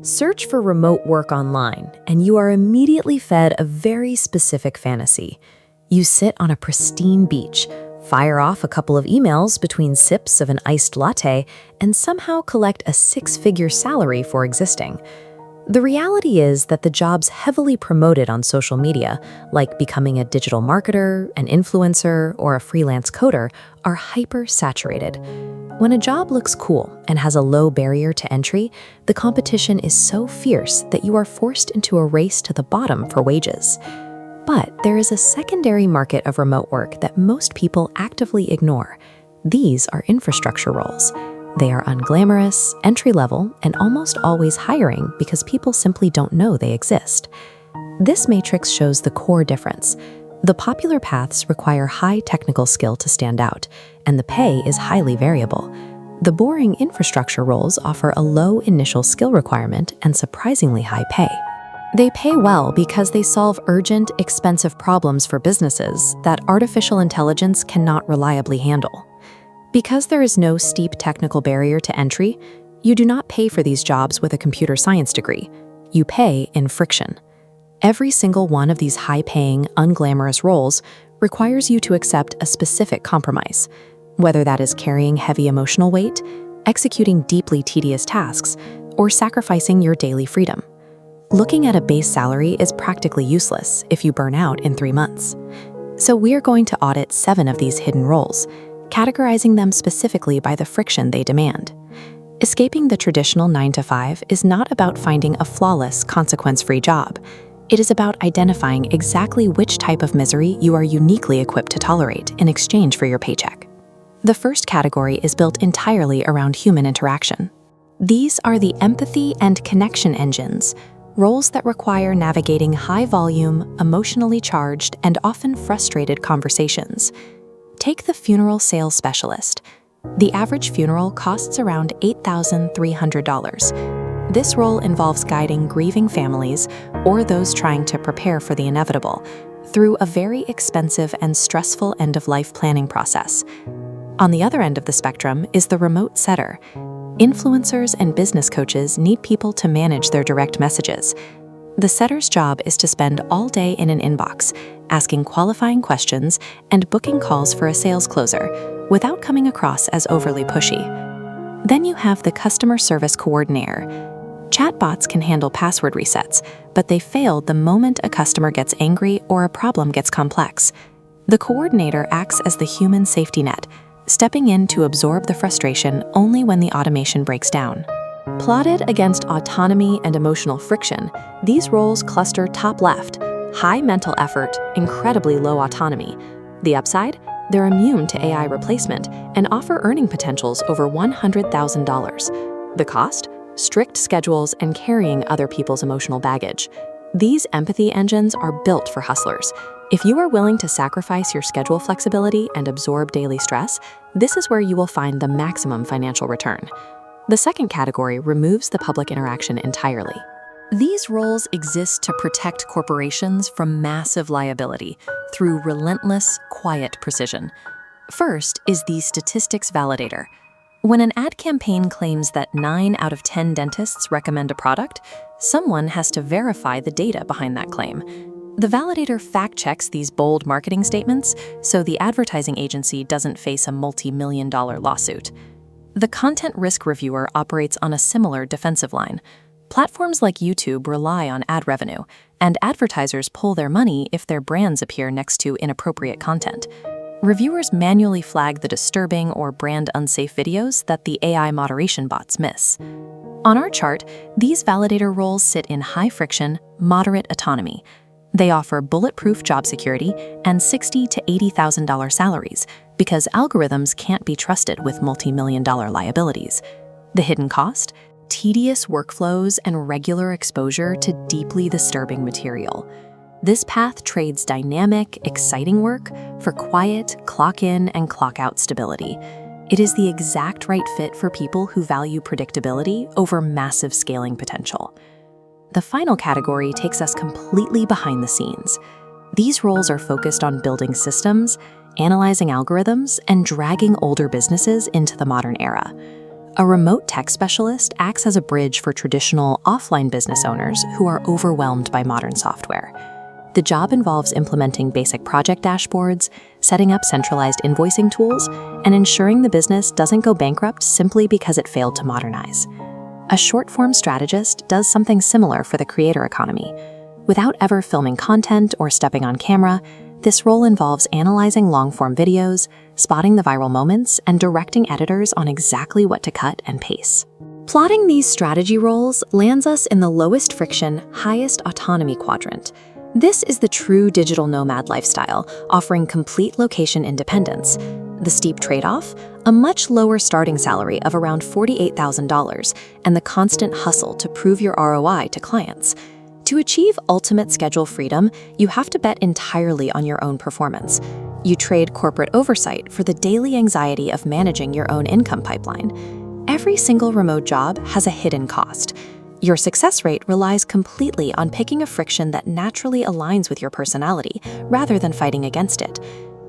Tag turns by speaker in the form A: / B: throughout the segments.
A: Search for remote work online, and you are immediately fed a very specific fantasy. You sit on a pristine beach, fire off a couple of emails between sips of an iced latte, and somehow collect a six-figure salary for existing. The reality is that the jobs heavily promoted on social media, like becoming a digital marketer, an influencer, or a freelance coder, are hyper-saturated. When a job looks cool and has a low barrier to entry, the competition is so fierce that you are forced into a race to the bottom for wages. But there is a secondary market of remote work that most people actively ignore. These are infrastructure roles. They are unglamorous, entry-level, and almost always hiring because people simply don't know they exist. This matrix shows the core difference. The popular paths require high technical skill to stand out, and the pay is highly variable. The boring infrastructure roles offer a low initial skill requirement and surprisingly high pay. They pay well because they solve urgent, expensive problems for businesses that artificial intelligence cannot reliably handle. Because there is no steep technical barrier to entry, you do not pay for these jobs with a computer science degree. You pay in friction. Every single one of these high-paying, unglamorous roles requires you to accept a specific compromise, whether that is carrying heavy emotional weight, executing deeply tedious tasks, or sacrificing your daily freedom. Looking at a base salary is practically useless if you burn out in 3 months. So we're going to audit 7 of these hidden roles, categorizing them specifically by the friction they demand. Escaping the traditional 9-to-5 is not about finding a flawless, consequence-free job. It is about identifying exactly which type of misery you are uniquely equipped to tolerate in exchange for your paycheck. The first category is built entirely around human interaction. These are the empathy and connection engines, roles that require navigating high-volume, emotionally charged, and often frustrated conversations. Take the funeral sales specialist. The average funeral costs around $8,300. This role involves guiding grieving families or those trying to prepare for the inevitable through a very expensive and stressful end-of-life planning process. On the other end of the spectrum is the remote setter. Influencers and business coaches need people to manage their direct messages. The setter's job is to spend all day in an inbox, asking qualifying questions and booking calls for a sales closer, without coming across as overly pushy. Then you have the customer service coordinator. Chatbots can handle password resets, but they fail the moment a customer gets angry or a problem gets complex. The coordinator acts as the human safety net, stepping in to absorb the frustration only when the automation breaks down. Plotted against autonomy and emotional friction, these roles cluster top left: high mental effort, incredibly low autonomy. The upside? They're immune to AI replacement and offer earning potentials over $100,000. The cost? Strict schedules and carrying other people's emotional baggage. These empathy engines are built for hustlers. If you are willing to sacrifice your schedule flexibility and absorb daily stress, this is where you will find the maximum financial return. The second category removes the public interaction entirely. These roles exist to protect corporations from massive liability through relentless, quiet precision. First is the statistics validator. When an ad campaign claims that 9 out of 10 dentists recommend a product, someone has to verify the data behind that claim. The validator fact-checks these bold marketing statements so the advertising agency doesn't face a multi-million-dollar lawsuit. The content risk reviewer operates on a similar defensive line. Platforms like YouTube rely on ad revenue, and advertisers pull their money if their brands appear next to inappropriate content. Reviewers manually flag the disturbing or brand unsafe videos that the AI moderation bots miss. On our chart, these validator roles sit in high-friction, moderate autonomy. They offer bulletproof job security and $60,000 to $80,000 salaries because algorithms can't be trusted with multi-million-dollar liabilities. The hidden cost? Tedious workflows and regular exposure to deeply disturbing material. This path trades dynamic, exciting work for quiet, clock-in and clock-out stability. It is the exact right fit for people who value predictability over massive scaling potential. The final category takes us completely behind the scenes. These roles are focused on building systems, analyzing algorithms, and dragging older businesses into the modern era. A remote tech specialist acts as a bridge for traditional offline business owners who are overwhelmed by modern software. The job involves implementing basic project dashboards, setting up centralized invoicing tools, and ensuring the business doesn't go bankrupt simply because it failed to modernize. A short-form strategist does something similar for the creator economy. Without ever filming content or stepping on camera, this role involves analyzing long-form videos, spotting the viral moments, and directing editors on exactly what to cut and pace. Plotting these strategy roles lands us in the lowest friction, highest autonomy quadrant. This is the true digital nomad lifestyle, offering complete location independence. The steep trade-off? A much lower starting salary of around $48,000 and the constant hustle to prove your ROI to clients. To achieve ultimate schedule freedom, you have to bet entirely on your own performance. You trade corporate oversight for the daily anxiety of managing your own income pipeline. Every single remote job has a hidden cost. Your success rate relies completely on picking a friction that naturally aligns with your personality, rather than fighting against it.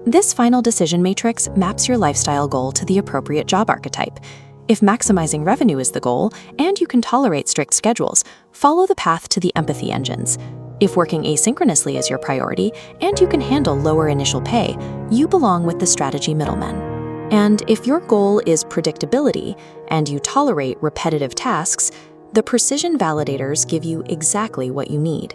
A: This final decision matrix maps your lifestyle goal to the appropriate job archetype. If maximizing revenue is the goal, and you can tolerate strict schedules, follow the path to the empathy engines. If working asynchronously is your priority, and you can handle lower initial pay, you belong with the strategy middlemen. And if your goal is predictability, and you tolerate repetitive tasks, the precision validators give you exactly what you need.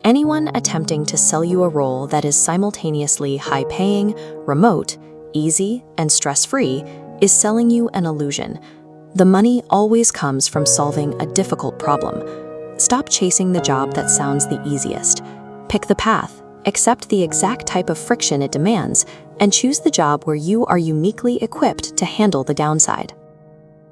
A: Anyone attempting to sell you a role that is simultaneously high-paying, remote, easy, and stress-free is selling you an illusion. The money always comes from solving a difficult problem. Stop chasing the job that sounds the easiest. Pick the path, accept the exact type of friction it demands, and choose the job where you are uniquely equipped to handle the downside.